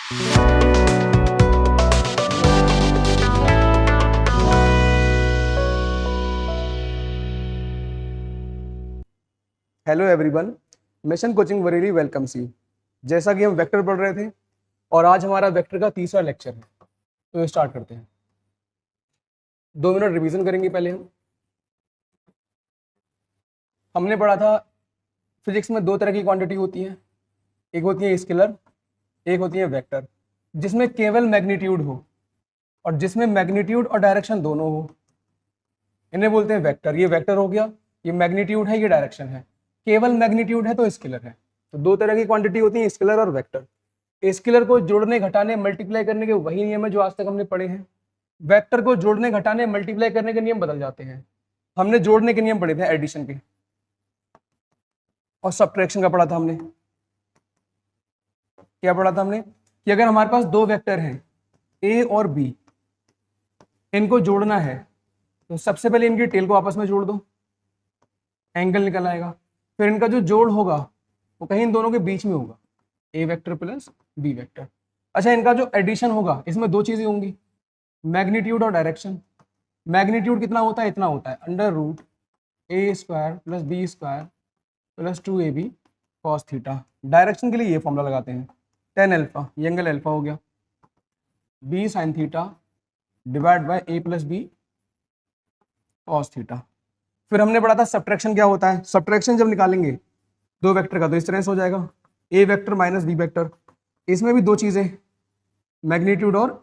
Hello everyone, mission coaching Bareilly welcomes you. जैसा कि हम वेक्टर पढ़ रहे थे और आज हमारा वेक्टर का तीसरा लेक्चर है, तो स्टार्ट करते हैं। 2 मिनट रिवीजन करेंगे। पहले हमने पढ़ा था फिजिक्स में 2 तरह की क्वांटिटी होती है, एक होती है स्केलर, एक होती है वेक्टर। जिसमें केवल मैग्नीट्यूड हो और जिसमें मैग्नीट्यूड और डायरेक्शन दोनों हो, इन्हें बोलते हैं वेक्टर। ये वेक्टर हो गया, ये मैग्नीट्यूड है, ये डायरेक्शन है। केवल मैग्नीट्यूड है तो स्केलर है। तो 2 तरह की क्वांटिटी होती है, स्केलर और वेक्टर। स्केलर को जोड़ने, घटाने, मल्टीप्लाई करने के वही नियम है जो आज तक हमने पढ़े हैं। वेक्टर को जोड़ने, घटाने, मल्टीप्लाई करने के नियम बदल जाते हैं। हमने जोड़ने के नियम पढ़े थे, एडिशन के, और सब्ट्रैक्शन का पढ़ा था हमने। क्या पढ़ा था हमने? कि अगर हमारे पास 2 वेक्टर हैं ए और बी, इनको जोड़ना है तो सबसे पहले इनकी टेल को आपस में जोड़ दो, एंगल निकल आएगा। फिर इनका जो जोड़ होगा वो कहीं इन दोनों के बीच में होगा, ए वेक्टर प्लस बी वेक्टर। अच्छा, इनका जो एडिशन होगा इसमें 2 चीजें होंगी, मैग्नीट्यूड और डायरेक्शन। मैग्नीट्यूड कितना होता है? इतना होता है, under root a square plus B square plus 2ab cos theta. Direction के लिए ये फॉर्मूला लगाते हैं, tan अल्फा, ये एंगल अल्फा हो गया, b sine theta divide by a plus b cos theta. फिर हमने पढ़ा था सब्ट्रैक्शन क्या होता है। सब्ट्रैक्शन जब निकालेंगे 2 वेक्टर का तो इस तरह से हो जाएगा, ए वेक्टर माइनस बी वेक्टर। इसमें भी 2 चीजें, मैग्नीट्यूड और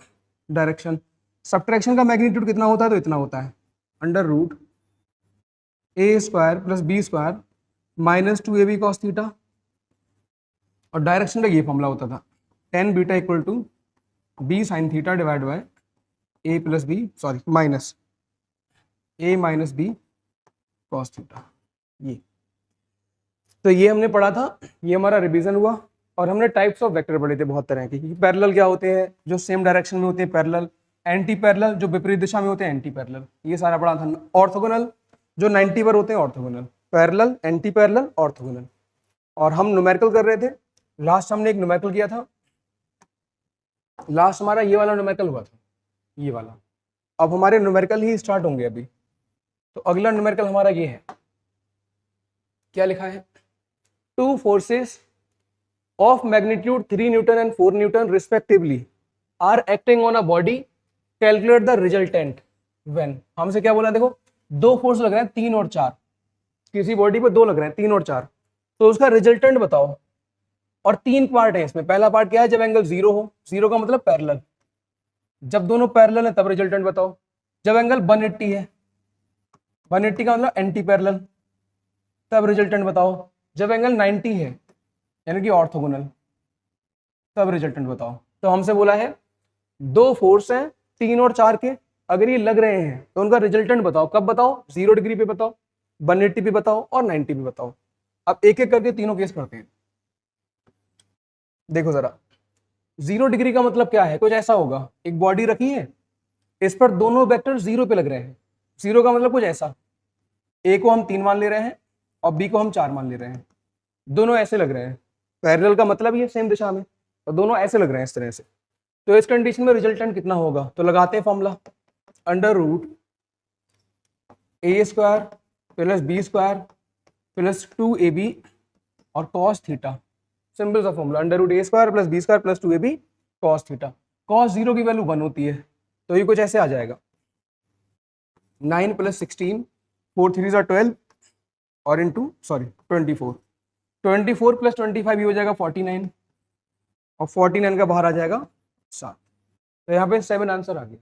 डायरेक्शन। सब्ट्रैक्शन का मैग्नीट्यूड कितना होता है? तो इतना होता है, under root a square plus B square minus 2ab cos theta. और डायरेक्शन का ये फॉर्मूला होता था, tan beta equal to b sine theta divide by a plus b, sorry minus a minus b cos theta. ये तो ये हमने पढ़ा था, ये हमारा रिवीजन हुआ। और हमने टाइप्स ऑफ वेक्टर पढ़े थे बहुत तरह के। पैरेलल क्या होते हैं? जो सेम डायरेक्शन में होते हैं पैरेलल। एंटी पैरेलल जो विपरीत दिशा में होते हैं एंटी पैरेलल, ये सारा पढ़ा था। ऑर्थोगोनल जो 90 पर होते हैं orthogonal. Parallel, anti parallel, orthogonal. और हम न्यूमेरिकल कर रहे थे, लास्ट हमने एक न्यूमेरिकल किया था। लास्ट हमारा ये वाला न्यूमेरिकल हुआ था, ये वाला। अब हमारे न्यूमेरिकल ही स्टार्ट होंगे अभी। तो अगला न्यूमेरिकल हमारा ये है, क्या लिखा है? 2 forces of magnitude 3 Newton and 4 Newton respectively are acting on a body. Calculate the resultant when. हमसे क्या बोला? देखो 2 फोर्स लग रहे हैं, 3 और 4। किसी बॉडी पे 2 लग रहे हैं, 3 और 4, तो उसका रिजल्टेंट बताओ। और 3 पार्ट है इसमें। पहला पार्ट क्या है? जब एंगल 0 हो, 0 का मतलब पैरेलल। जब दोनों पैरेलल है तब रिजल्टेंट बताओ। जब एंगल 180 है, 180 का मतलब एंटी पैरेलल, तब रिजल्टेंट बताओ। जब एंगल 90 है यानी कि ऑर्थोगोनल, तब रिजल्टेंट बताओ। तो हमसे बोला है 2 फोर्स हैं 3 और 4 के, अगर ये लग रहे हैं तो उनका रिजल्टेंट बताओ। कब बताओ? 0 डिग्री पे बताओ, 180 पे बताओ और 90 पे बताओ। अब एक एक करके तीनों केस करते हैं। देखो जरा, 0 डिग्री का मतलब क्या है? कुछ ऐसा होगा, एक बॉडी रखी है, इस पर दोनों वेक्टर 0 पे लग रहे हैं। 0 का मतलब कुछ ऐसा, ए को हम 3 मान ले रहे हैं और बी को हम 4 मान ले रहे हैं, दोनों ऐसे लग रहे हैं। पैरेलल का मतलब ये सेम दिशा में, और दोनों ऐसे लग रहे हैं इस तरह से। तो इस कंडीशन में रिजल्टेंट कितना होगा? तो लगाते हैं formula, under root a square plus B square plus 2ab और कॉस थीटा। सिंपल सा formula, under root a square plus B square plus 2ab cos theta. Cos 0 की वैल्यू 1 होती है, तो ये कुछ ऐसे आ जाएगा, 9 प्लस 16, 4 3 12 और इंटू 24। 24 प्लस 25 ये हो जाएगा 49, और 49 का बाहर आ जाएगा 7। तो यहाँ पे 7 आंसर आ गया।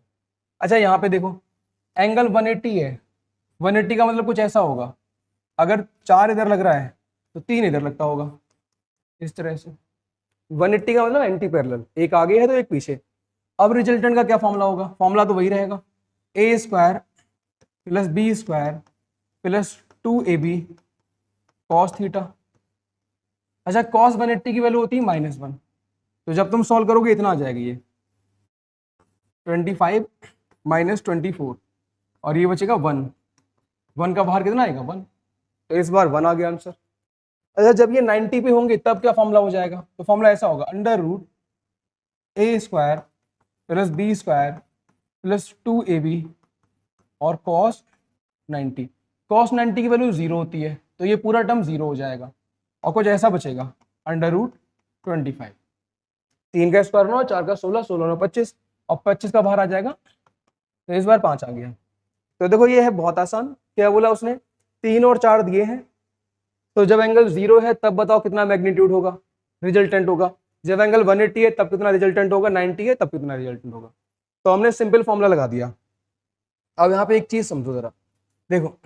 अच्छा, यहाँ पे देखो एंगल 180 है, 180 का मतलब कुछ ऐसा होगा, अगर 4 इधर लग रहा है तो 3 इधर लगता होगा, इस तरह से। 180 का मतलब एंटी पैरेलल, एक आगे है तो एक पीछे। अब रिजल्टेंट का क्या फॉर्मूला होगा? फॉर्मूला तो वही रहेगा, a square plus B square plus 2ab cos theta. अच्छा, कॉस 180 की वैल्यू होती है -1, तो जब तुम सॉल्व करोगे इतना आ जाएगा, ये 25 माइनस 24 और ये बचेगा 1। 1 का बाहर कितना आएगा? 1। तो इस बार 1 आ गया आंसर। अच्छा, जब ये 90 पे होंगे तब क्या फॉर्मूला हो जाएगा? तो फॉर्मूला ऐसा होगा, under root a square plus B square plus 2ab और कॉस 90। कॉस 90 की वैल्यू 0 होती है, तो ये पूरा टर्म 0 हो जाएगा और कुछ ऐसा बचेगा √25। 3 का स्क्वायर 9, 4 का 16, 16 9 25 और 25 का बाहर आ जाएगा, तो इस बार 5 आ गया। तो देखो ये है बहुत आसान। क्या बोला उसने, 3 और 4 दिए हैं, तो जब एंगल 0 है तब बताओ कितना मैग्नीट्यूड होगा, रिजल्टेंट होगा। जब एंगल 180 है तब कितना रिजल्टेंट होगा, 90 है तब कितना रिजल्टेंट होगा। तो हमने सिंपल फॉर्मूला लगा दिया। अब यहाँ पे एक चीज समझो जरा, देखो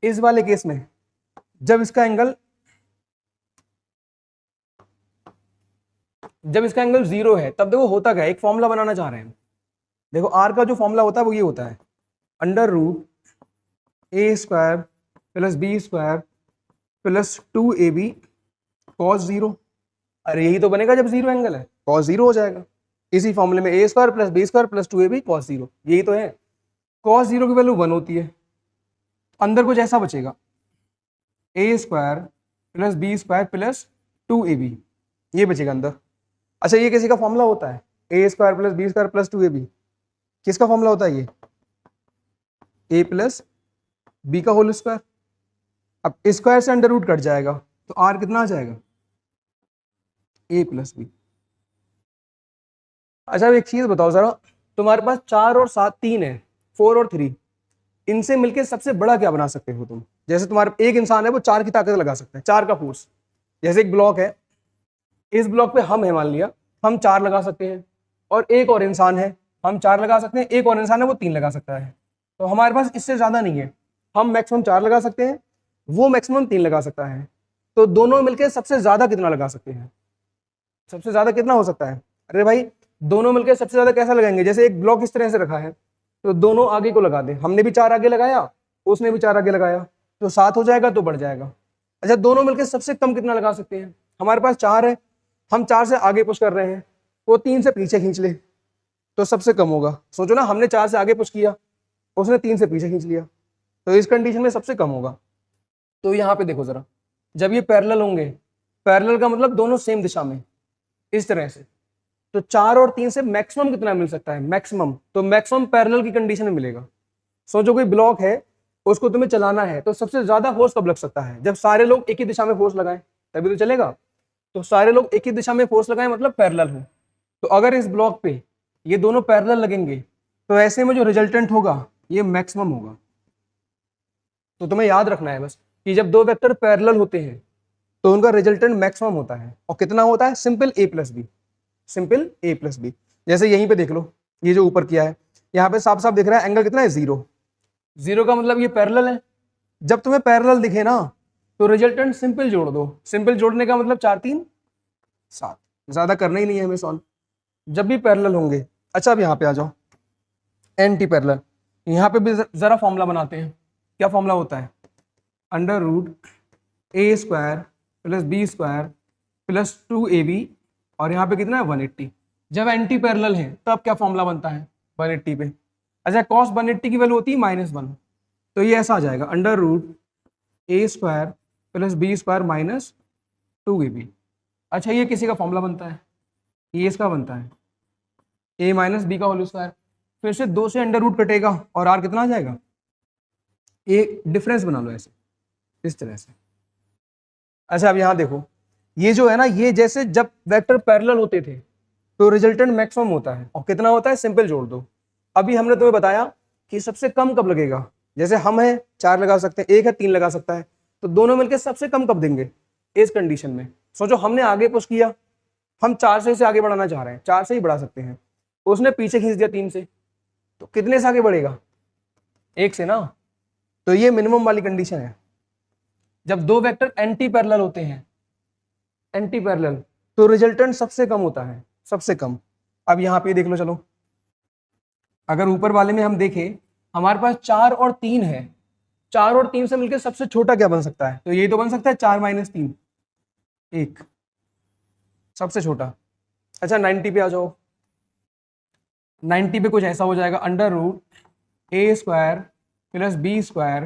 इस वाले केस में जब इसका एंगल 0 है तब देखो होता क्या है, एक फॉर्मूला बनाना चाह रहे हैं। देखो आर का जो फॉर्मूला होता है वो ये होता है, √a² plus B square plus 2ab cos 0। अरे यही तो बनेगा जब 0 एंगल है, cos 0 हो जाएगा। इसी फॉर्मूले में a² plus B square plus 2ab cos 0, यही तो है। cos 0 की वैल्यू 1 होती है, अंदर कुछ ऐसा बचेगा, a² plus B square plus 2ab, ये बचेगा अंदर। अच्छा ये किसी का फॉर्मूला होता है, a² plus B square plus 2ab, किसका फॉर्मूला होता है ये, a प्लस बी का होल स्क्वायर। अब स्क्वायर से अंडर रूट कट जाएगा तो r कितना आ जाएगा, a प्लस बी। अच्छा एक चीज बताओ जरा, तुम्हारे पास 4 और 7 3 है, 4 और 3, इनसे मिलके सबसे बड़ा क्या बना सकते हो तुम। जैसे तुम्हारे एक इंसान है वो 4 की ताकत लगा सकता है, 4 का फोर्स। जैसे एक ब्लॉक है, इस ब्लॉक पे हम है मान लिया, हम 4 लगा सकते हैं, और एक और इंसान है, हम 4 लगा सकते हैं, एक और इंसान है वो 3 लगा सकता है। तो हमारे पास इससे ज्यादा नहीं है, हम मैक्सिमम 4 लगा सकते हैं, वो मैक्सिमम 3 लगा सकता है। तो दोनों मिलकर सबसे ज्यादा कितना लगा सकते हैं, सबसे ज्यादा कितना हो सकता है। अरे भाई दोनों मिलकर सबसे ज्यादा कैसा लगाएंगे, जैसे एक ब्लॉक इस तरह से रखा है तो दोनों आगे को लगा दे, हमने भी 4 आगे लगाया, उसने भी 4 आगे लगाया, तो 7 हो जाएगा तो बढ़ जाएगा। अच्छा दोनों मिलकर सबसे कम कितना लगा सकते हैं, हमारे पास 4 है, हम 4 से आगे पुश कर रहे हैं, वो 3 से पीछे खींच ले तो सबसे कम होगा। सोचो ना, हमने 4 से आगे पुश किया, उसने 3 से पीछे खींच लिया, तो इस कंडीशन में सबसे कम होगा। तो यहाँ पे देखो जरा, जब ये पैरेलल होंगे, पैरेलल का मतलब दोनों सेम दिशा में इस तरह से, तो 4 और 3 से मैक्सिमम कितना मिल सकता है, मैक्सिमम, तो मैक्सिमम पैरेलल की कंडीशन में मिलेगा। सोचो कोई ब्लॉक है, उसको तुम्हें चलाना है, तो सबसे ज्यादा फोर्स कब लग सकता है, जब सारे लोग एक ही दिशा में फोर्स लगाएं, तभी तो चलेगा। तो सारे लोग एक ही दिशा में फोर्स लगाएं मतलब पैरेलल हो। तो अगर इस ब्लॉक पे ये दोनों पैरेलल लगेंगे तो ऐसे में जो रिजल्टेंट होगा ये मैक्सिमम होगा। तो तुम्हें याद रखना है बस कि जब दो वेक्टर पैरेलल होते हैं तो उनका रिजल्टेंट मैक्सिमम होता है, और कितना होता है, simple a plus B, simple a plus B. जैसे यहीं पे देख लो, ये जो ऊपर किया है यहाँ पे साफ साफ दिख रहा है एंगल कितना है, 0। 0 का मतलब ये पैरेलल है। जब तुम्हें पैरेलल दिखे ना तो रिजल्टेंट सिंपल जोड़ दो, सिंपल जोड़ने का मतलब 4 3 7, ज्यादा करना ही नहीं है हमें सॉल्व, जब भी पैरेलल होंगे। अच्छा अब यहाँ पे आ जाओ, एंटी पैरेलल, यहाँ पे भी जरा फॉर्मूला बनाते हैं। क्या फॉर्मूला होता है, √a² plus B square plus 2ab, और यहाँ पे कितना है 180। जब एंटी पैरेलल है तब क्या फॉर्मूला बनता है, 180 पे। अच्छा cos 180 की वैल्यू होती है -1, तो ये ऐसा आ जाएगा √a² plus B square minus 2ab। अच्छा ये किसी का फॉर्मूला बनता है, ये इसका बनता है a माइनस बी का होल स्क्वायर, फिर से 2 से अंडर रूट कटेगा और r कितना आ जाएगा, ये डिफरेंस बना लो ऐसे इस तरह से। अच्छा अब यहाँ देखो, ये जो है ना, ये जैसे जब वेक्टर पैरेलल होते थे तो रिजल्टेंट मैक्सिमम होता है, और कितना होता है, सिंपल जोड़ दो। अभी हमने तुम्हें बताया कि सबसे कम कब लगेगा, जैसे हम हैं 4 लगा सकते हैं, एक है 3 लगा सकता है, तो दोनों मिलकर सबसे कम कब देंगे, इस कंडीशन में। सोचो हमने आगे पुश किया, हम 4 से इसे आगे बढ़ाना चाह रहे हैं, 4 से ही बढ़ा सकते हैं, उसने पीछे खींच दिया 3 से, तो कितने से आगे बढ़ेगा, 1 से ना। तो ये मिनिमम वाली कंडीशन है, जब दो वेक्टर एंटी पैरेलल होते हैं, एंटी पैरेलल, तो रिजल्टेंट सबसे कम होता है, सबसे कम। अब यहाँ पे देख लो, चलो अगर ऊपर वाले में हम देखें, हमारे पास 4 और 3 है, 4 और 3 से मिलकर सबसे छोटा क्या बन सकता है, तो ये तो बन सकता है 4 - 3, 1 सबसे छोटा। अच्छा 90 पे आ जाओ, 90 पे कुछ ऐसा हो जाएगा √a² plus B square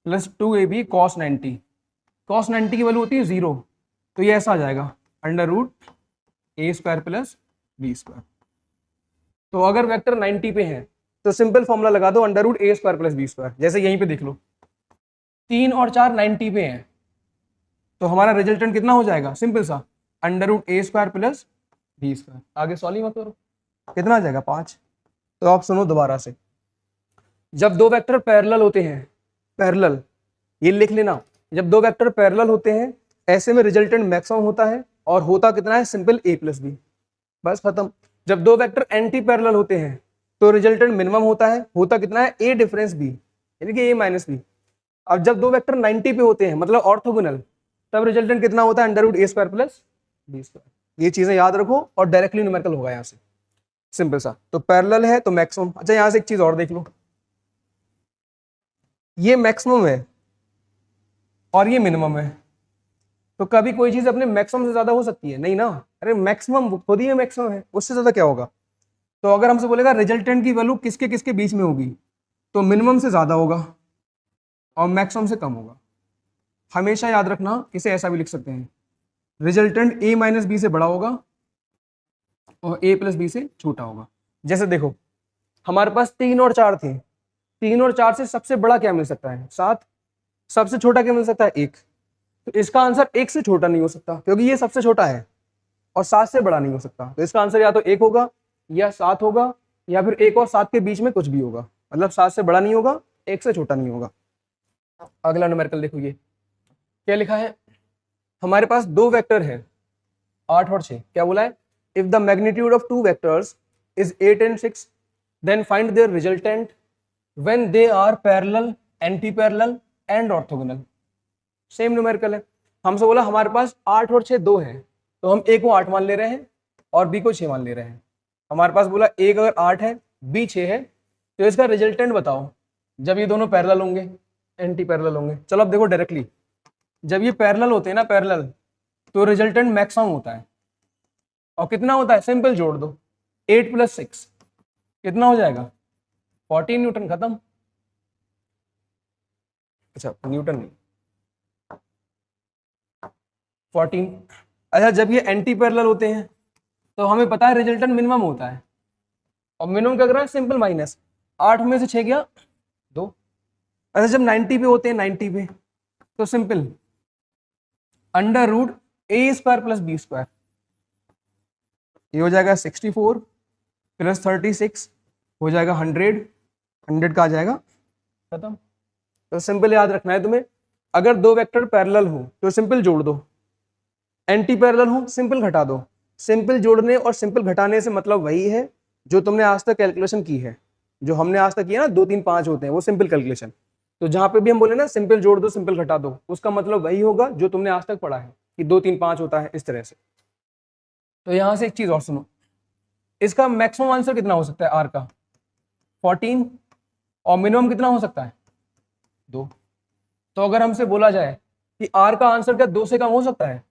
plus 2ab cos 90। cos 90 की वैल्यू होती है 0, तो ये ऐसा आ जाएगा √a² प्लस बी स्क्वायर। तो अगर वेक्टर 90 पे है तो सिंपल फॉर्मूला लगा दो under root a square plus B square. जैसे यहीं पे देख लो 3 और 4 90 पे हैं, तो हमारा रिजल्टेंट कितना हो जाएगा, सिंपल सा under root a square plus B square. आगे सॉल्व ही मत करो, कितना आ जाएगा 5। तो आप सुनो दोबारा से, जब दो वेक्टर पैरेलल होते हैं, पैरेलल ये लिख लेना, जब दो वेक्टर पैरेलल होते हैं ऐसे में रिजल्टेंट मैक्सिमम होता है, और होता कितना है, सिंपल ए प्लस बी, बस खत्म। जब दो वेक्टर एंटी पैरेलल होते हैं तो रिजल्टेंट मिनिमम होता है, होता कितना है, ए डिफरेंस बी, यानी कि ए माइनस बी। अब जब दो वेक्टर 90 पे होते हैं मतलब ऑर्थोगोनल, तब रिजल्टेंट कितना होता है, under root a square plus B square. ये चीजें याद रखो और डायरेक्टली न्यूमेरिकल होगा यहाँ से, सिंपल सा। तो पैरेलल है तो मैक्सिमम। अच्छा यहाँ से एक चीज और देख लो, ये मैक्सिमम है और ये मिनिमम है, तो कभी कोई चीज अपने मैक्सिमम से ज्यादा हो सकती है नहीं ना, अरे मैक्सिमम खुद ही मैक्सिमम है, उससे ज्यादा क्या होगा। तो अगर हमसे बोलेगा रिजल्टेंट की वैल्यू किसके किसके बीच में होगी, तो मिनिमम से ज्यादा होगा और मैक्सिमम से कम होगा। हमेशा याद रखना, इसे ऐसा भी लिख सकते हैं, रिजल्टेंट ए माइनस बी से बड़ा होगा और ए प्लस बी से छोटा होगा। जैसे देखो हमारे पास 3 और 4 थे, 3 और 4 से सबसे बड़ा क्या मिल सकता है, 7, सबसे छोटा क्या मिल सकता है, 1। तो इसका आंसर 1 से छोटा नहीं हो सकता क्योंकि ये सबसे छोटा है, और 7 से बड़ा नहीं हो सकता। तो इसका आंसर या तो 1 होगा या 7 होगा, या फिर 1 और 7 के बीच में कुछ भी होगा, मतलब 7 से बड़ा नहीं होगा, 1 से छोटा नहीं होगा। अगला न्यूमेरिकल देखो, ये क्या लिखा है, हमारे पास दो वेक्टर है 8 और 6। क्या बोला है, if the magnitude of two vectors is 8 and 6 then find their resultant when they are parallel, anti parallel and orthogonal. Same numerical है, हमसे बोला हमारे पास 8 और 6 दो हैं, तो हम ए को 8 मान ले रहे हैं और बी को 6 मान ले रहे हैं। हमारे पास बोला एक अगर 8 है बी 6 है, तो इसका रिजल्टेंट बताओ जब ये दोनों पैरेलल होंगे, एंटी पैरेलल होंगे। चलो अब देखो डायरेक्टली, जब ये पैरेलल होते हैं ना, पैरेलल, तो रिजल्टेंट मैक्सिमम होता है, और कितना होता है, सिंपल जोड़ दो, 8 + 6 कितना हो जाएगा, 14 न्यूटन, खत्म। अच्छा न्यूटन नहीं, 14। अच्छा जब ये एंटी पैरेलल होते हैं तो हमें पता है रिजल्टेंट मिनिमम होता है, और मिनिमम क्या कर रहा है, सिंपल माइनस, 8 में से 6 गया 2। अच्छा जब 90 पे होते हैं, 90 पे, तो simple under root a square plus B square, ये हो जाएगा 64 + 36 हो जाएगा 100, 100 का आ जाएगा, खत्म। तो सिंपल याद रखना है तुम्हें, अगर दो वेक्टर पैरेलल हो तो सिंपल जोड़ दो, एंटी पैरेलल हो सिंपल घटा दो। सिंपल जोड़ने और सिंपल घटाने से मतलब वही है जो तुमने आज तक कैलकुलेशन की है, जो हमने आज तक किया ना, 2 3 5 होते हैं वो सिंपल कैलकुलेशन। तो जहां पे भी हम बोले ना सिंपल जोड़ दो सिंपल घटा दो, उसका मतलब वही होगा जो तुमने आज तक पढ़ा है कि 2 3 5 होता है इस तरह से। तो यहां से एक चीज और सुनो, इसका मैक्सिमम आंसर कितना हो सकता है आर का, 14, और मिनिमम कितना हो सकता है, 2। तो अगर हमसे बोला जाए कि आर का आंसर क्या 2 से कम हो सकता है,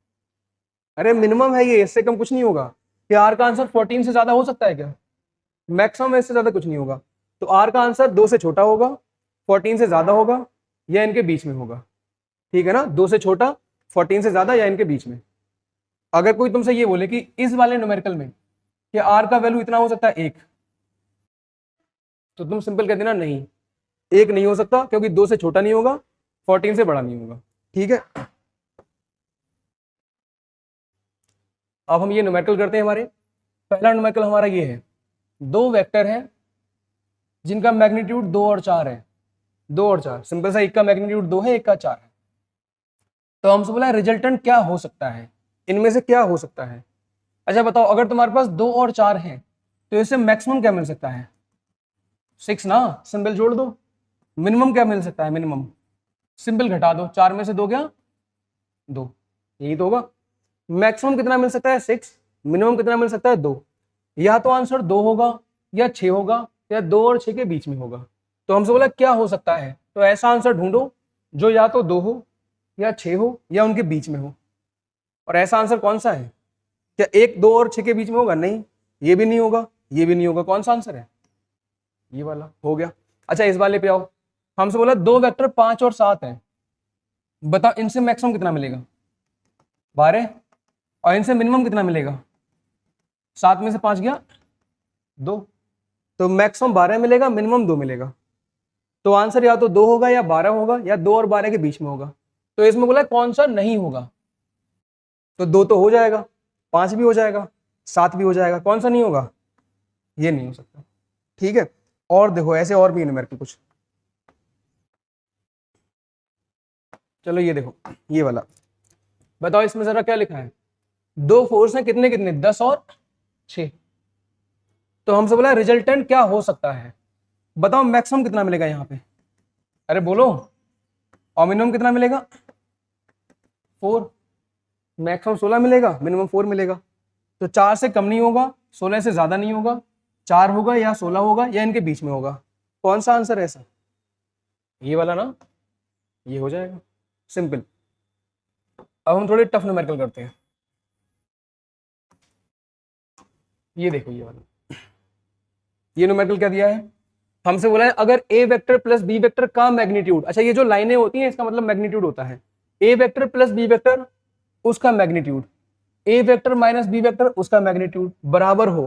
अरे मिनिमम है ये, इससे कम कुछ नहीं होगा। कि आर का आंसर 14 से ज्यादा हो सकता है क्या, मैक्सिमम इससे ज्यादा कुछ नहीं होगा। तो आर का आंसर 2 से छोटा होगा, 14 से ज्यादा होगा, या इनके बीच में होगा, ठीक है ना, 2 से छोटा, 14 से ज्यादा, या इनके बीच में। अगर कोई तुमसे ये बोले कि इस वाले न्यूमेरिकल में कि आर का वैल्यू इतना हो सकता है 1, तो तुम सिंपल कह देना नहीं, 1 नहीं हो सकता क्योंकि 2 से छोटा नहीं होगा, 14 से बड़ा नहीं होगा, ठीक है। अब हम ये न्यूमेरिकल करते हैं। हमारे पहला न्यूमेरिकल हमारा ये है, दो वेक्टर हैं जिनका मैग्नीट्यूड 2 और 4 है, 2 और 4, सिंपल सा, एक का मैग्नीट्यूड 2 है, एक का 4 है। तो हमसे बोला रिजल्टेंट क्या हो सकता है, इनमें से क्या हो सकता है। अच्छा बताओ, अगर तुम्हारे पास 2 और 4 है तो इससे मैक्सिमम क्या मिल सकता है, 6 ना, सिंपल जोड़ दो। मिनिमम क्या मिल सकता है, मिनिमम सिंपल घटा दो, 4 में से 2 गया 2, यही तो होगा। मैक्सिमम कितना मिल सकता है, 6, मिनिमम कितना मिल सकता है, 2। या तो आंसर 2 होगा या 6 होगा, या 2 और 6 के बीच में होगा। तो हमसे बोला क्या हो सकता है, तो ऐसा आंसर ढूंढो जो या तो 2 हो या 6 हो या उनके बीच में हो। और ऐसा आंसर कौन सा है, क्या 1 2 और 6 के बीच में होगा, नहीं, ये भी नहीं होगा, ये भी नहीं होगा, कौन सा आंसर है, ये वाला हो गया। अच्छा इस वाले पे आओ, हमसे बोला दो वेक्टर 5 और 7 है, बताओ इनसे मैक्सिमम कितना मिलेगा, 12, और इनसे मिनिमम कितना मिलेगा, 7 में से 5 गया 2, तो मैक्सिमम 12 मिलेगा, मिनिमम 2 मिलेगा। तो आंसर या तो 2 होगा या 12 होगा या 2 और 12 के बीच में होगा। तो इसमें बोला कौन सा नहीं होगा, तो 2 तो हो जाएगा, 5 भी हो जाएगा, 7 भी हो जाएगा, कौन सा नहीं होगा, ये नहीं हो सकता। ठीक है, और देखो ऐसे और भी न्यूमेरिकल कुछ, चलो ये देखो ये वाला, बताओ इसमें जरा क्या लिखा है। दो फोर्स हैं, कितने कितने, 10 और 6। तो हमसे बोला रिजल्टेंट क्या हो सकता है, बताओ मैक्सिमम कितना मिलेगा यहाँ पे, अरे बोलो, और मिनिमम कितना मिलेगा, 4। मैक्सिमम 16 मिलेगा, मिनिमम 4 मिलेगा। तो 4 से कम नहीं होगा, 16 से ज्यादा नहीं होगा, 4 होगा या 16 होगा या इनके बीच में होगा। कौन सा आंसर है ऐसा, ये वाला ना, ये हो जाएगा, सिंपल। अब हम थोड़े टफ न्यूमेरिकल करते हैं। ये देखो ये वाला, ये न्यूमेरिकल क्या दिया है, हमसे बोला है अगर ए वेक्टर प्लस बी वेक्टर का मैग्नीट्यूड, अच्छा ये जो लाइनें होती हैं इसका मतलब मैग्नीट्यूड होता है, a vector plus B vector उसका मैग्नीट्यूड, ए वेक्टर माइनस बी वेक्टर उसका मैग्नीट्यूड बराबर हो,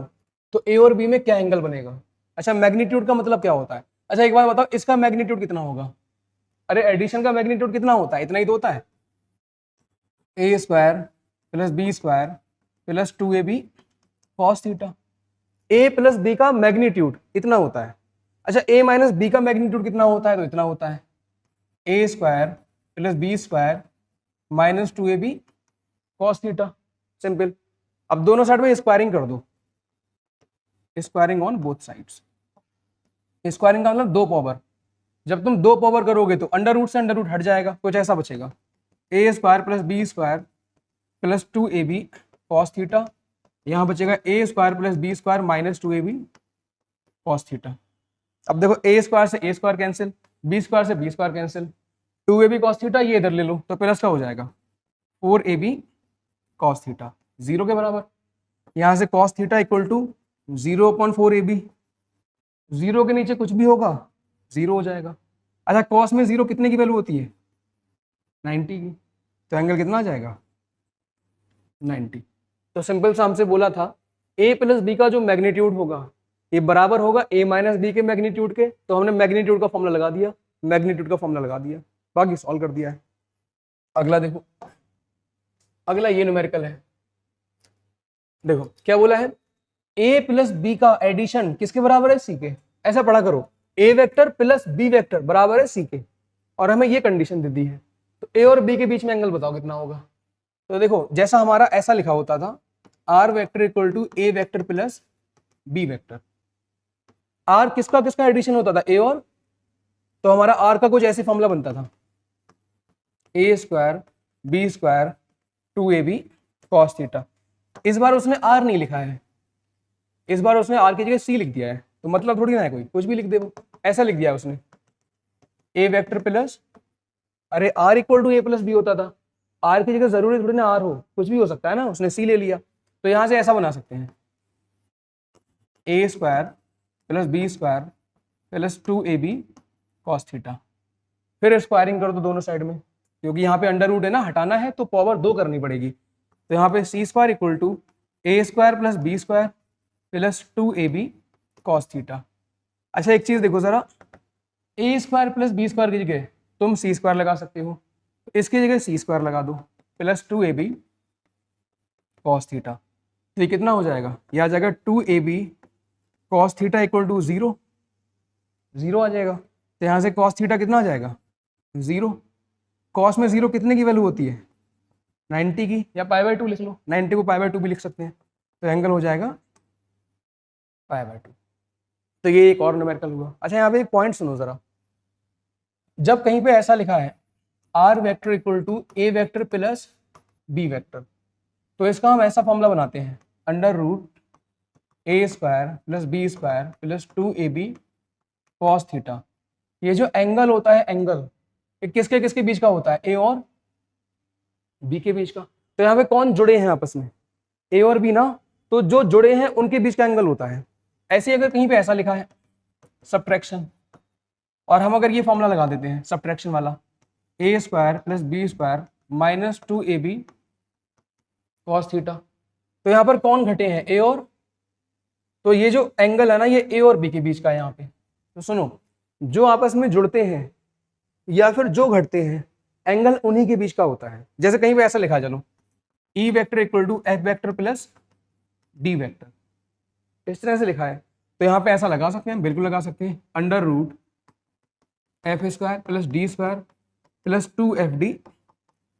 तो ए और बी में क्या एंगल बनेगा। अच्छा मैग्नीट्यूड का मतलब क्या होता है, अच्छा एक बार बताओ इसका मैग्नीट्यूड कितना होगा, अरे एडिशन का मैग्नीट्यूड कितना होता है, इतना ही तो होता है, a square plus B square plus 2ab cos theta. A plus B का मैग्नीट्यूड इतना होता है। अच्छा ए माइनस बी का मैग्नीट्यूड कितना होता है, तो इतना होता है, a square plus B square minus 2ab cos theta, simple. अब दोनों साइड में स्क्वायरिंग कर दो, squaring on both sides. Squaring का मतलब 2 पावर, जब तुम 2 पावर करोगे तो अंडर रूट से अंडर रूट हट जाएगा, कुछ ऐसा बचेगा, a square plus B square plus 2ab cos theta, यहाँ बचेगा a square plus B square minus 2ab cos theta. अब देखो ए स्क्वायर से a square cancel, b square से b square cancel, 2ab cos theta ये इधर ले लो तो प्लस का हो जाएगा 4ab कॉस थीटा, 0 के बराबर। यहाँ से cos theta equal to 0/4ab, 0 के नीचे कुछ भी होगा 0 हो जाएगा। अच्छा कॉस में 0 कितने की वैल्यू होती है, 90 की, तो एंगल कितना आ जाएगा, 90। तो सिंपल सा हमसे बोला था a प्लस बी का जो मैग्नीट्यूड होगा ये बराबर होगा a माइनस बी के मैग्नीट्यूड के, तो हमने मैग्नीट्यूड का फॉर्मूला लगा दिया, मैग्नीट्यूड का फॉर्मूला लगा दिया, बाकी सॉल्व कर दिया है। अगला देखो, अगला ये न्यूमेरिकल है, देखो क्या बोला है, a प्लस बी का एडिशन किसके बराबर है, सी के। ऐसा पढ़ा करो, a vector plus B vector बराबर है सी के, और हमें ये कंडीशन दे दी है, तो a और b के बीच में एंगल बताओ कितना होगा। तो देखो जैसा हमारा ऐसा लिखा होता था, R vector equal to A vector plus B vector, R किसका किसका एडिशन होता था, ए और, तो हमारा आर का कुछ ऐसे फॉर्मूला बनता था, a square B square 2ab cos theta. इस बार उसने आर नहीं लिखा है, इस बार उसने आर की जगह सी लिख दिया है, तो मतलब थोड़ी ना है कोई कुछ भी लिख दे, वो ऐसा लिख दिया उसने, ए वेक्टर प्लस, अरे R equal to A plus B होता था, आर की जगह जरूरी थोड़ी ना आर हो, कुछ भी हो सकता है ना, उसने सी ले लिया, तो यहां से ऐसा बना सकते हैं, a square plus B square plus 2ab cos theta. फिर स्क्वायरिंग कर दो दोनों साइड में, क्योंकि यहाँ पे अंडर रूट है ना, हटाना है तो पावर 2 करनी पड़ेगी, तो यहाँ पे c square equal to a square plus B square plus 2ab cos theta. अच्छा एक चीज देखो जरा, a square plus B square की जगह तुम सी स्क्वायर लगा सकते हो, इसकी जगह सी स्क्वायर लगा दो प्लस 2ab कॉस थीटा, तो ये कितना हो जाएगा, ये आ जाएगा 2ab cos theta equal to 0, 0 आ जाएगा, तो यहाँ से कॉस थीटा कितना आ जाएगा, 0। कॉस में 0 कितने की वैल्यू होती है, 90 की, या π/2 लिख लो, 90 को π/2 भी लिख सकते हैं, तो एंगल हो जाएगा π/2। तो ये एक और न्यूमेरिकल हुआ। अच्छा यहाँ पे एक पॉइंट सुनो जरा, जब कहीं पे ऐसा लिखा है r vector equal to A vector plus B vector, तो इसका हम ऐसा फॉर्मूला बनाते हैं, under root a square plus B square plus 2ab cos theta. ये जो एंगल होता है, एंगल ये किसके किसके बीच का होता है, ए और बी के बीच का, तो यहाँ पे कौन जुड़े हैं आपस में, ए और बी ना, तो जो जुड़े हैं उनके बीच का एंगल होता है। ऐसे अगर कहीं पे ऐसा लिखा है सब्ट्रैक्शन, और हम अगर ये फॉर्मूला लगा देते हैं सब्ट्रैक्शन वाला, a square plus B square minus 2ab cos theta, तो यहाँ पर कौन घटे हैं, ए और, तो ये जो एंगल है ना ये ए और बी के बीच का है यहाँ पे। तो सुनो, जो आपस में जुड़ते हैं या फिर जो घटते हैं एंगल उन्हीं के बीच का होता है। जैसे कहीं पे ऐसा लिखा, चलो E vector equal to F vector plus D vector, इस तरह से लिखा है। तो यहाँ पे ऐसा लगा सकते हैं, बिल्कुल लगा सकते हैं, under root F square plus D square plus 2FD।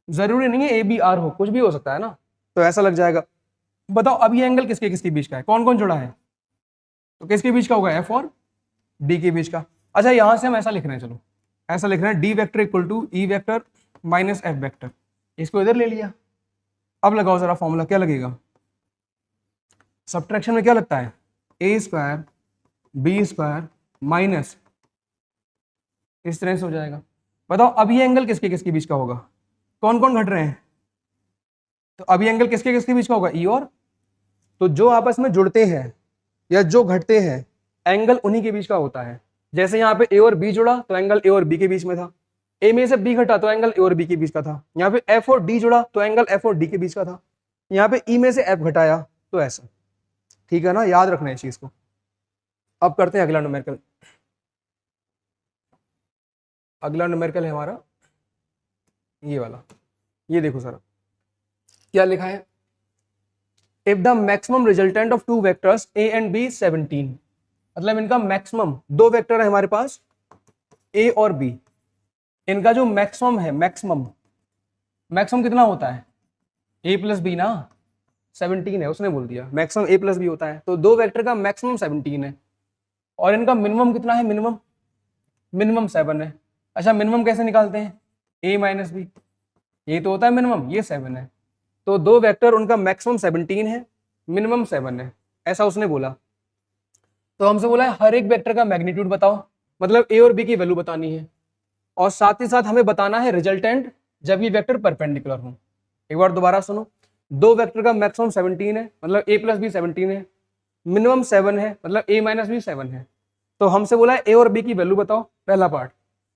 जरूरी नहीं है ए बी आर हो, कुछ भी हो सकता है ना, तो ऐसा लग जाएगा। बताओ अब ये एंगल किसके किसके बीच का है, कौन कौन जुड़ा है, तो किसके बीच का होगा, एफ और डी के बीच का। अच्छा यहां से हम ऐसा लिख रहे हैं, चलो ऐसा लिख रहे हैं, D vector equal to E vector minus F vector, इसको इधर ले लिया। अब लगाओ जरा फॉर्मूला, क्या लगेगा, सब्ट्रैक्शन में क्या लगता है, a square B square minus, इस तरह से हो जाएगा। बताओ अब ये एंगल किसके किसके बीच का होगा, कौन कौन घट रहे हैं, तो अब ये एंगल किसके किसके बीच का होगा, ई और, तो जो आपस में जुड़ते हैं या जो घटते हैं एंगल उन्हीं के बीच का होता है। जैसे यहाँ पे ए और बी जुड़ा तो एंगल ए और बी के बीच में था, ए में से बी घटा तो एंगल ए और बी के बीच का था, यहाँ पे एफ और डी जुड़ा तो एंगल एफ और डी के बीच का था, यहाँ पे ई में से एफ घटाया तो ऐसा। ठीक है ना, याद रखना है इस चीज को। अब करते हैं अगला न्यूमेरिकल। अगला न्यूमेरिकल है हमारा ये वाला, ये देखो सर क्या लिखा है, if the maximum resultant of two vectors A and B 17, मतलब इनका मैक्सिमम, दो वेक्टर है हमारे पास ए और बी, इनका जो मैक्सिमम है, मैक्सिमम कितना होता है, ए प्लस बी ना, 17 है, उसने बोल दिया मैक्सिमम ए प्लस बी होता है, तो दो वेक्टर का मैक्सिमम 17 है और इनका मिनिमम कितना है, मिनिमम 7 है। अच्छा मिनिमम कैसे निकालते हैं, ए माइनस बी, ये तो होता है मिनिमम, ये 7 है, तो दो वेक्टर उनका मैक्सिमम 17 है, मिनिमम 7 है, ऐसा उसने बोला। तो हमसे बोला है हर एक वेक्टर का मैग्नीट्यूड बताओ, मतलब ए और बी की वैल्यू बतानी है, और साथ ही साथ हमें बताना है रिजल्टेंट जब ये वेक्टर परपेंडिकुलर हो। एक बार दोबारा सुनो, दो वेक्टर का मैक्सिमम 17 है, मतलब ए प्लस बी 17 है, मिनिमम 7 है, मतलब ए माइनस बी 7 है। तो हमसे बोला है ए और बी की वैल्यू बताओ, पहला पार्ट,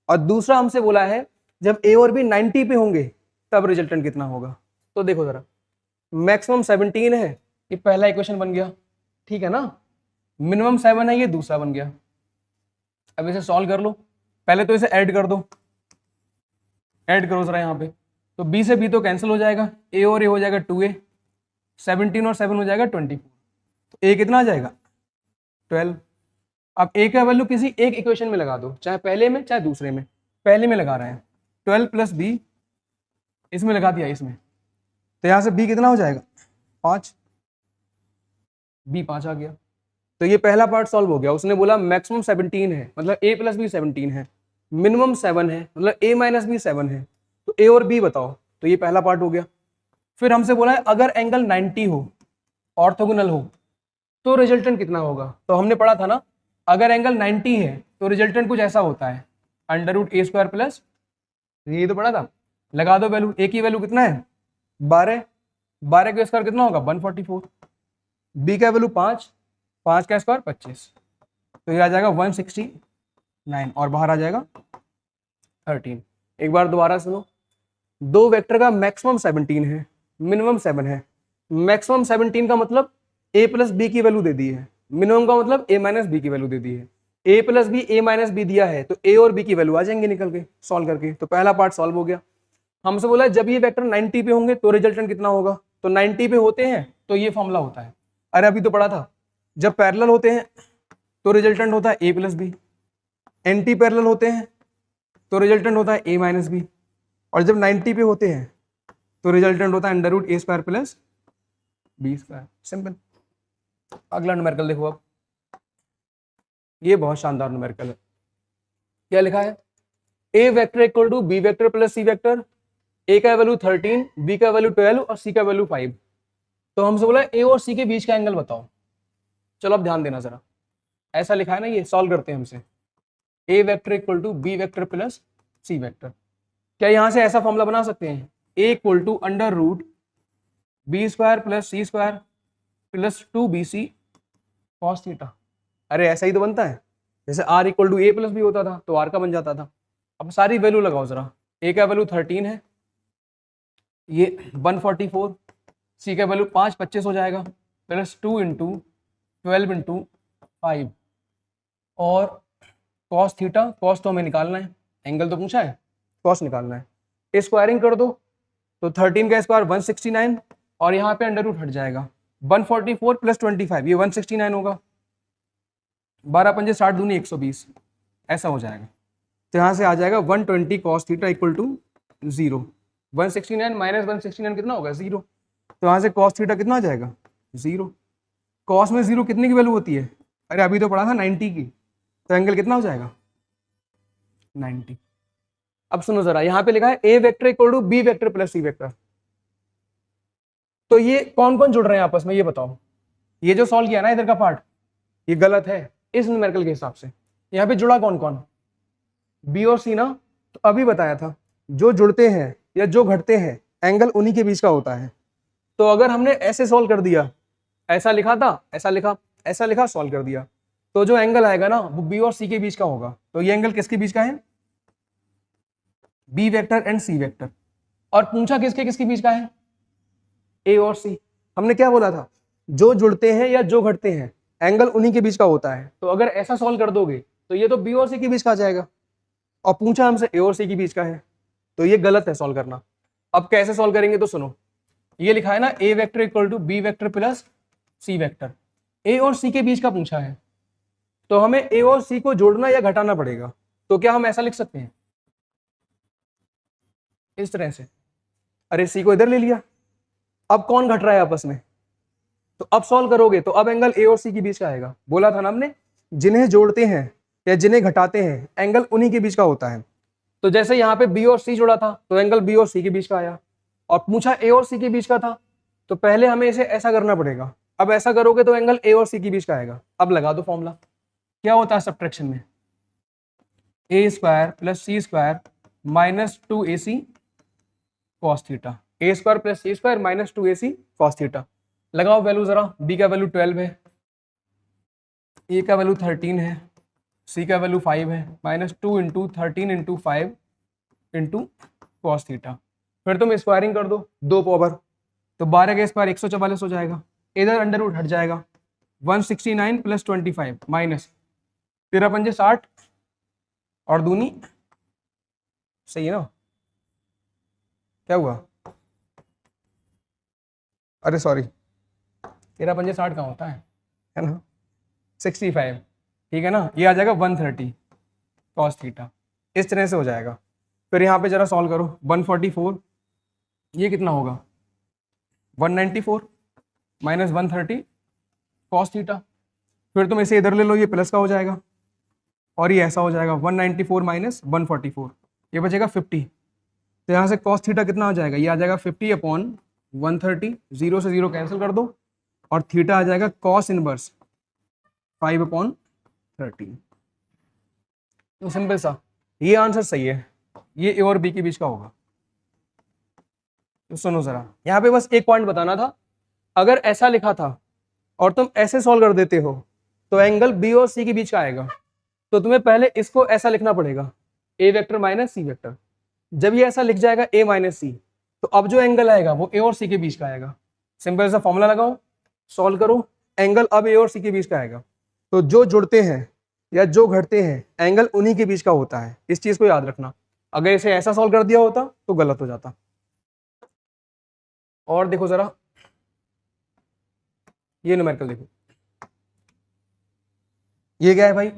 और दूसरा हमसे बोला है जब ए और बी 90 पे होंगे तब रिजल्टेंट कितना होगा। तो देखो जरा, मैक्सिमम 17 है, ये पहला इक्वेशन बन गया, ठीक है ना, मिनिमम 7 है, ये दूसरा बन गया। अब इसे सॉल्व कर लो, पहले तो इसे ऐड कर दो, ऐड करो जरा यहाँ पे, तो b से b तो कैंसिल हो जाएगा, a और a हो जाएगा 2a, 17 और 7 हो जाएगा 24, तो a कितना आ जाएगा 12। अब a का वैल्यू किसी एक इक्वेशन में लगा दो, चाहे पहले में चाहे दूसरे में, पहले में लगा रहे हैं, 12 प्लस b, इसमें लगा दिया इसमें, तो यहाँ से b कितना हो जाएगा 5, b 5 आ गया। तो ये पहला पार्ट सॉल्व हो गया। उसने बोला मैक्सिमम 17 है, मतलब a प्लस बी 17 है, मिनिमम 7 है, मतलब a माइनस बी 7 है, तो a और b बताओ, तो ये पहला पार्ट हो गया। फिर हमसे बोला है अगर एंगल 90 हो, ऑर्थोगोनल हो, तो रिजल्टेंट कितना होगा। तो हमने पढ़ा था ना, अगर एंगल 90 है तो रिजल्टेंट कुछ ऐसा होता है, under root a square plus, ये तो पढ़ा था, लगा दो वैल्यू, ए की वैल्यू कितना है 12, 12 का स्क्वायर कितना होगा 144, बी का वैल्यू 5, 5 का स्क्वायर 25, तो ये आ जाएगा 169 और बाहर आ जाएगा 13। एक बार दोबारा सुनो, दो वेक्टर का मैक्सिमम 17 है, मिनिमम 7 है, मैक्सिमम 17 का मतलब a प्लस बी की वैल्यू दे दी है, मिनिमम का मतलब a माइनस बी की वैल्यू दे दी है, a plus B a minus B दिया है, तो a और b की वैल्यू आ जाएंगे निकल के सॉल्व करके। तो पहला पार्ट सॉल्व हो गया। हमसे बोला जब ये वेक्टर 90 पे होंगे तो रिजल्टेंट कितना होगा, तो 90 पे होते हैं तो ये फॉर्मूला होता है, अरे अभी तो पढ़ा था, जब पैरेलल होते हैं तो रिजल्टेंट होता है a plus B, anti parallel होते हैं तो रिजल्टेंट होता है a माइनस बी, और जब 90 पे होते हैं तो रिजल्टेंट होता है under root a square plus B square. Simple. अगला न्यूमेरिकल देखो, अब ये बहुत शानदार न्यूमेरिकल है। क्या लिखा है, a vector equal to B vector plus C vector, a का वैल्यू 13, बी का वैल्यू 12 और सी का वैल्यू 5। तो हमसे बोला ए और सी के बीच का एंगल बताओ। चलो अब ध्यान देना जरा, ऐसा लिखा है ना, ये सॉल्व करते हैं हमसे, a vector equal to B vector plus C vector. क्या यहां से ऐसा फॉर्मूला बना सकते हैं, a equal to under root b square plus c square plus 2bc cos theta. अरे ऐसा ही तो बनता है, जैसे r equal to A plus B होता था तो r का बन जाता था। अब सारी वैल्यू लगाओ जरा, a का वैल्यू 13 है, ये 144, c का वैल्यू 5 25 हो जाएगा, प्लस 2 इंटू 12 इंटू 5 और कॉस थीटा, कॉस तो हमें निकालना है, एंगल तो पूछा है, कॉस निकालना है। स्क्वायरिंग कर दो तो 13 का स्क्वायर 169 और यहाँ पे अंडर रूट हट जाएगा 144 प्लस 25 ये 169 होगा, 12 पंजे 60 दूनी 120 ऐसा हो जाएगा। तो यहाँ से आ जाएगा 120 cos theta equal to 0। 169 minus 169 कितना होगा 0। तो यहाँ से कॉस थीटा कितना आ जाएगा 0। कॉस में 0 कितने की वैल्यू होती है, अरे अभी तो पढ़ा था 90 की, तो एंगल कितना हो जाएगा 90। अब सुनो जरा, यहाँ पे लिखा है a vector equal to B vector plus C vector, तो ये कौन कौन जुड़ रहे हैं आपस में ये बताओ। ये जो सॉल्व किया ना इधर का पार्ट ये गलत है इस न्यूमेरिकल के हिसाब से। यहाँ पे जुड़ा कौन कौन, बी और सी ना, तो अभी बताया था जो जुड़ते हैं या जो घटते हैं एंगल उन्हीं के बीच का होता है। तो अगर हमने ऐसे सॉल्व कर दिया, ऐसा लिखा था, ऐसा लिखा, ऐसा लिखा, सॉल्व कर दिया, तो जो एंगल आएगा ना वो बी और सी के बीच का होगा। तो ये एंगल किसके बीच का है, B vector and C vector. और पूछा किसके किसके बीच का है, ए और सी। हमने क्या बोला था, जो जुड़ते हैं या जो घटते हैं एंगल उन्हीं के बीच का होता है। तो अगर ऐसा सॉल्व कर दोगे तो ये तो बी और सी के बीच का आ जाएगा, और पूछा हमसे ए और सी के बीच का है, तो ये गलत है सॉल्व करना। अब कैसे सॉल्व करेंगे तो सुनो, ये लिखा है ना A vector equal to B vector plus C vector, A और सी के बीच का पूछा है, तो हमें ए और सी को जोड़ना या घटाना पड़ेगा। तो क्या हम ऐसा लिख सकते हैं इस तरह से, अरे सी को इधर ले लिया, अब कौन घट रहा है आपस में, तो अब सॉल्व करोगे तो अब एंगल ए और सी के बीच का आएगा। बोला था ना हमने, जिन्हें जोड़ते हैं या जिन्हें घटाते हैं एंगल उन्हीं के बीच का होता है। तो जैसे यहाँ पे बी और सी जोड़ा था तो एंगल बी और सी के बीच का आया, और पूछा ए और सी के बीच का था, तो पहले हमें इसे ऐसा करना पड़ेगा। अब ऐसा करोगे तो एंगल ए और सी के बीच का आएगा। अब लगा दो फॉर्मूला, क्या होता है सब्ट्रैक्शन में, a square plus c square minus 2ac cos theta, a square plus c square minus 2ac cos theta. लगाओ वैल्यू जरा, बी का वैल्यू 12 है, ए का वैल्यू 13 है, सी का वैल्यू 5 है, minus 2 into 13 into 5 into cos theta. फिर तुम स्क्वायरिंग कर दो 2 पावर, तो 12 का स्क्वायर 144 हो जाएगा, इधर अंडर रूट हट जाएगा 169 प्लस 25 माइनस 13 पंजे 60 और दूनी, सही है ना, क्या हुआ, अरे सॉरी 13 पंजे 60 कहाँ होता है ना 65, ठीक है ना, ये आ जाएगा 130 कॉस थीटा, इस तरह से हो जाएगा। फिर यहाँ पे जरा सॉल्व करो, 144 ये कितना होगा 194 माइनस 130 कॉस थीटा। फिर तुम इसे इधर ले लो, ये प्लस का हो जाएगा और ये ऐसा हो जाएगा 194 माइनस 144, ये बचेगा 50। तो यहाँ से कॉस थीटा कितना आ जाएगा, ये आ जाएगा 50 अपॉन 130, 0 से 0 कैंसिल कर दो, और थीटा आ जाएगा कॉस इनवर्स 5 अपॉन 13। तो सिंपल सा ये आंसर सही है, ये ए और बी के बीच का होगा। तो सुनो जरा, यहाँ पे बस एक पॉइंट बताना था, अगर ऐसा लिखा था और तुम ऐसे सॉल्व कर देते हो तो एंगल बी और सी के बीच का आएगा। तो तुम्हें पहले इसको ऐसा लिखना पड़ेगा, ए वेक्टर माइनस सी वेक्टर। जब ये ऐसा लिख जाएगा ए माइनस सी, तो अब जो एंगल आएगा वो ए और सी के बीच का आएगा। सिंपल सा फॉर्मूला लगाओ, सॉल्व करो, एंगल अब ए और सी के बीच का आएगा। तो जो जुड़ते हैं या जो घटते हैं एंगल उन्हीं के बीच का होता है, इस चीज को याद रखना। अगर इसे ऐसा सॉल्व कर दिया होता तो गलत हो जाता। और देखो जरा, ये न्यूमेरिकल देखो, ये क्या है भाई,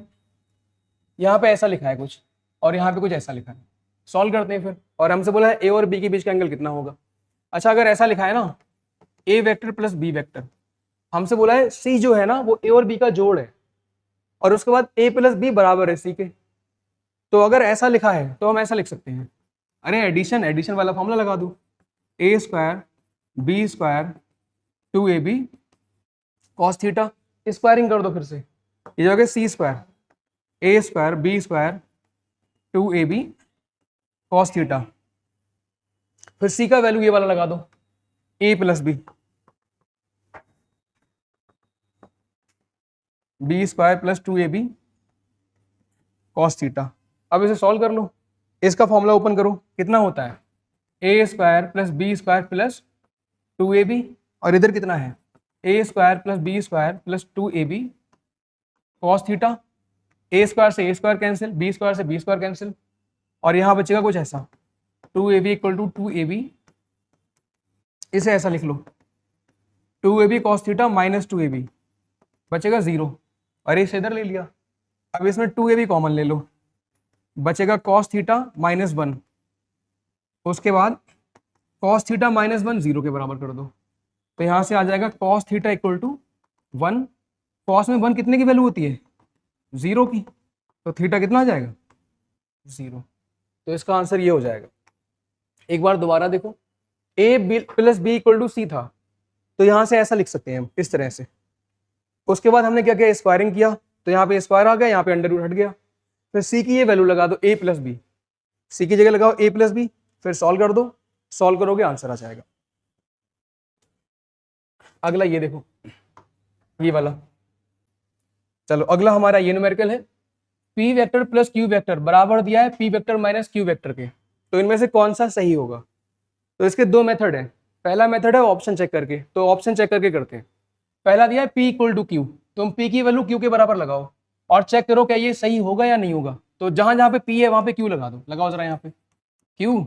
यहाँ पे ऐसा लिखा है कुछ और यहाँ पे कुछ ऐसा लिखा है, सॉल्व करते हैं फिर। और हमसे बोला है ए और बी के बीच का एंगल कितना होगा। अच्छा, अगर ऐसा लिखा है ना A vector plus B vector, हमसे बोला है सी जो है ना वो ए और बी का जोड़ है, और उसके बाद ए प्लस बी बराबर है सी के। तो अगर ऐसा लिखा है तो हम ऐसा लिख सकते हैं, अरे एडिशन, एडिशन वाला फॉर्मूला लगा दो, A square B square 2ab cos theta, squaring कर दो फिर से, ये जो है C square A square B square 2ab cos theta. फिर सी का वैल्यू ये वाला लगा दो, A plus B square plus 2ab cos theta. अब इसे सॉल्व कर लो, इसका फॉर्मूला ओपन करो, कितना होता है a square plus B square plus 2ab, और इधर कितना है a square plus B square plus 2ab cos theta, a square से a square cancel, b square से बी स्क्वायर कैंसिल, और यहाँ बचेगा कुछ ऐसा 2ab इक्वल टू 2ab, इसे ऐसा लिख लो 2ab cos theta minus 2ab, बचेगा 0, और इसे इधर ले लिया। अब इसमें 2ab कॉमन ले लो, बचेगा कॉस थीटा माइनस 1, उसके बाद कॉस थीटा माइनस 1 0 के बराबर कर दो, तो यहाँ से आ जाएगा cos theta equal to 1, cos में 1 कितने की वैल्यू होती है 0 की, तो थीटा कितना आ जाएगा 0, तो इसका आंसर ये हो जाएगा। एक बार दोबारा देखो, a plus b equal to c था, तो यहाँ से ऐसा लिख सकते हैं हम इस तरह से। उसके बाद हमने क्या किया, स्क्वायरिंग किया, तो यहाँ पे स्क्वायर आ गया, यहाँ पे अंडर रूट हट गया, फिर सी की ये वैल्यू लगा दो a प्लस बी, सी की जगह लगाओ a प्लस बी, फिर सॉल्व कर दो, सॉल्व करोगे आंसर आ जाएगा। अगला ये देखो, ये वाला, चलो अगला हमारा ये न्यूमेरिकल है, p vector plus q vector बराबर दिया है p vector minus q vector के, तो इनमें से कौन सा सही होगा। तो इसके दो मेथड है, पहला मेथड है ऑप्शन चेक करके, तो ऑप्शन चेक करके करते हैं। पहला दिया है p इक्वल टू q, तुम p की वैल्यू q के बराबर लगाओ और चेक करो क्या ये सही होगा या नहीं होगा। तो जहां जहां पे p है वहां पे q लगा दो, लगाओ जरा यहाँ पे q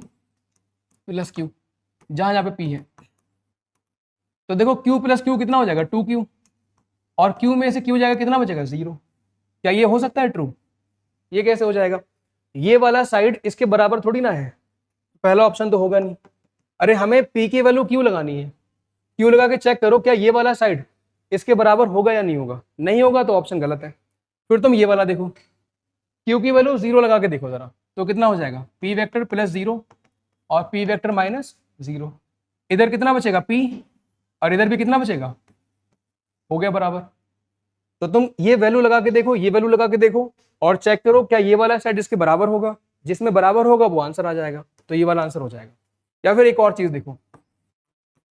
प्लस q, जहां जहां पे p है, तो देखो q प्लस q कितना हो जाएगा 2q, और q में से q जाएगा कितना बचेगा 0। क्या ये हो सकता है ट्रू, ये कैसे हो जाएगा, ये वाला साइड इसके बराबर थोड़ी ना है, पहला ऑप्शन तो होगा नहीं। अरे हमें p की वैल्यू q लगानी है, q लगा के चेक करो क्या ये वाला साइड इसके बराबर होगा या नहीं होगा, नहीं होगा तो ऑप्शन गलत है। फिर तुम ये वाला देखो, q की वैल्यू 0 लगा के देखो जरा, तो कितना हो जाएगा p वेक्टर प्लस 0 और p वेक्टर माइनस 0, इधर कितना बचेगा p और इधर भी कितना बचेगा, हो गया बराबर। तो तुम ये वैल्यू लगा के देखो, ये वैल्यू लगा के देखो और चेक करो क्या ये वाला साइड इसके बराबर होगा, जिसमें बराबर होगा वो आंसर आ जाएगा, तो ये वाला आंसर हो जाएगा। या फिर एक और चीज देखो,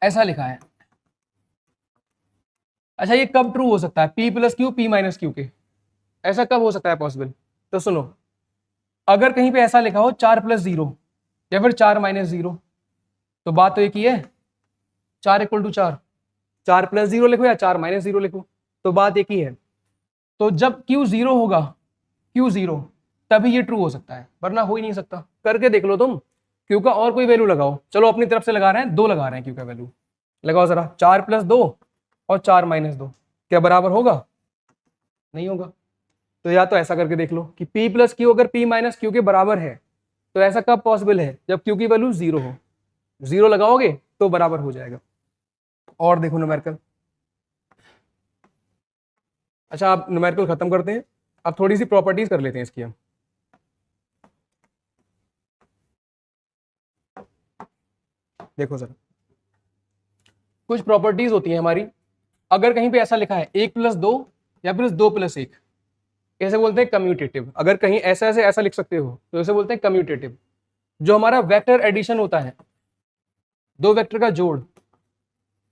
ऐसा लिखा है, अच्छा ये कब ट्रू हो सकता है p plus Q p minus Q के, ऐसा कब हो सकता है पॉसिबल। तो सुनो, अगर कहीं पे ऐसा लिखा हो 4 प्लस 0 या फिर 4 माइनस 0, तो बात तो एक ही है, 4 इक्वल टू 4, 4 प्लस 0 लिखो या 4 माइनस 0 लिखो, तो बात एक ही है। तो जब q 0 होगा, q 0, तभी ये ट्रू हो सकता है, वरना हो ही नहीं सकता। करके देख लो तुम, q का और कोई वैल्यू लगाओ, चलो अपनी तरफ से लगा रहे हैं, 2 लगा रहे हैं q का वैल्यू, लगाओ जरा 4 प्लस 2 और 4 माइनस 2, क्या बराबर होगा, नहीं होगा। तो या तो ऐसा करके देख लो कि p प्लस क्यू अगर p माइनस क्यू के बराबर है, तो ऐसा कब पॉसिबल है, जब q की वैल्यू 0 हो, 0 लगाओगे तो बराबर हो जाएगा। और देखो न्यूमेरिकल, अच्छा आप न्यूमेरिकल खत्म करते हैं, अब थोड़ी सी प्रॉपर्टीज कर लेते हैं इसकी हम। देखो सर, कुछ प्रॉपर्टीज होती है हमारी, अगर कहीं पे ऐसा लिखा है 1 प्लस 2 या फिर 2 प्लस 1, ऐसे बोलते हैं कम्यूटेटिव। अगर कहीं ऐसा ऐसे ऐसा लिख सकते हो तो इसे बोलते हैं कम्यूटेटिव। जो हमारा वेक्टर एडिशन होता है, दो वेक्टर का जोड़,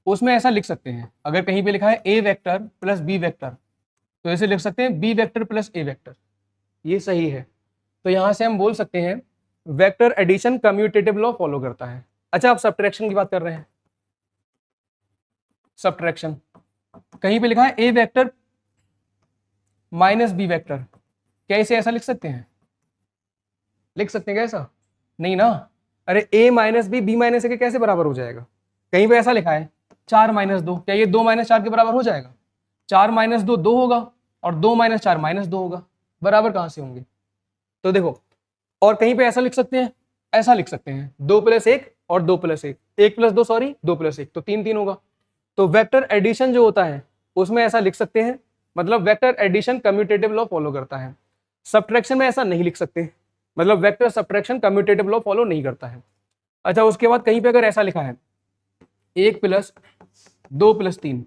उसमें ऐसा लिख सकते हैं। अगर कहीं पे लिखा है a vector plus b vector, तो ऐसे लिख सकते हैं b vector plus a vector, ये सही है। तो यहां से हम बोल सकते हैं vector addition commutative law follow करता है। अच्छा आप सब्ट्रैक्शन की बात कर रहे हैं, सब्ट्रैक्शन कहीं पे लिखा है a vector minus b vector, क्या इसे ऐसा लिख सकते हैं, लिख सकते हैं क्या ऐसा, नहीं ना। अरे a minus b minus a के कैसे बराबर हो जाएगा, कहीं पे ऐसा लिखा है 4 माइनस 2, क्या ये 2 माइनस 4 के बराबर हो जाएगा, 4 माइनस 2 2 होगा और 2 माइनस 4 माइनस 2 होगा, बराबर कहां से होंगे। तो देखो, और कहीं पे ऐसा लिख सकते हैं, ऐसा लिख सकते हैं 2 प्लस 1 और 2 प्लस 1, 1 प्लस 2 सॉरी 2 प्लस 1, तो 3 3 होगा। तो वेक्टर एडिशन जो होता है उसमें ऐसा लिख सकते हैं, मतलब vector addition commutative law follow करता है। सब्ट्रैक्शन में ऐसा नहीं लिख सकते, मतलब vector subtraction commutative law follow नहीं करता है। अच्छा उसके बाद कहीं पे अगर ऐसा लिखा है 1 प्लस 2 प्लस 3,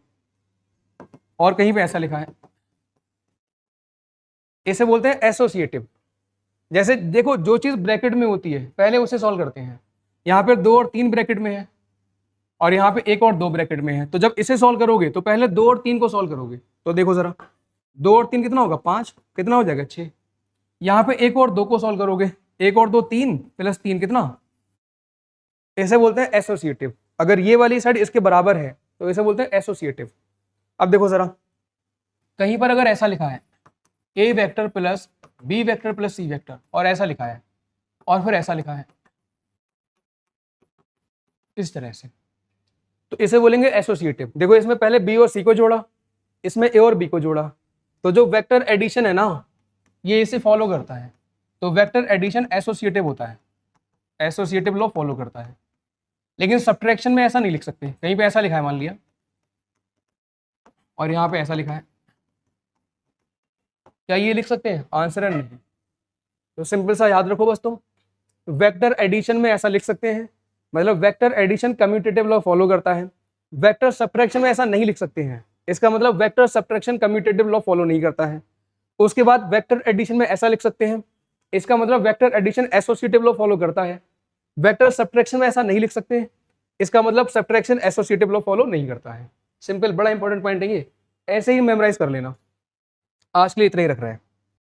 और कहीं पे ऐसा लिखा है, इसे बोलते हैं एसोसिएटिव। जैसे देखो जो चीज ब्रैकेट में होती है पहले उसे सॉल्व करते हैं, यहाँ पे 2 और 3 ब्रैकेट में है और यहाँ पे 1 और 2 ब्रैकेट में है, तो जब इसे सॉल्व करोगे तो पहले 2 और 3 को सॉल्व करोगे। तो देखो जरा 2 और 3 कितना होगा 5, कितना हो जाएगा 6। यहाँ पे 1 और 2 को सॉल्व करोगे, 1 और 2 3 प्लस 3 कितना, इसे बोलते हैं एसोसिएटिव। अगर ये वाली साइड इसके बराबर है तो इसे बोलते हैं एसोसिएटिव। अब देखो जरा, कहीं पर अगर ऐसा लिखा है a vector plus B vector plus C vector, और ऐसा लिखा है, और फिर ऐसा लिखा है इस तरह से, तो इसे बोलेंगे एसोसिएटिव। देखो इसमें पहले बी और सी को जोड़ा, इसमें ए और बी को जोड़ा, तो जो वेक्टर एडिशन है ना ये इसे फॉलो करता है, तो वेक्टर एडिशन एसोसिएटिव होता है, एसोसिएटिव लॉ फॉलो करता है। लेकिन सब्ट्रैक्शन में ऐसा नहीं लिख सकते, कहीं पे ऐसा लिखा है मान लिया, और यहाँ पे ऐसा लिखा है, क्या ये लिख सकते हैं? आंसर है नहीं। तो सिंपल सा याद रखो बस तुम, वेक्टर एडिशन में ऐसा लिख सकते हैं, मतलब vector addition commutative law follow करता है। वेक्टर सब्ट्रैक्शन में ऐसा नहीं लिख सकते हैं, इसका मतलब vector subtraction commutative law follow नहीं करता है। उसके बाद वेक्टर एडिशन में ऐसा लिख सकते हैं, इसका मतलब vector addition associative law follow करता है। वेक्टर सब्ट्रैक्शन में ऐसा नहीं लिख सकते हैं, इसका मतलब सब्ट्रैक्शन एसोसिएटिव लॉ फॉलो नहीं करता है। सिंपल, बड़ा इंपॉर्टेंट पॉइंट है ये, ऐसे ही मेमोराइज कर लेना। आज के लिए इतना ही रख रहा है।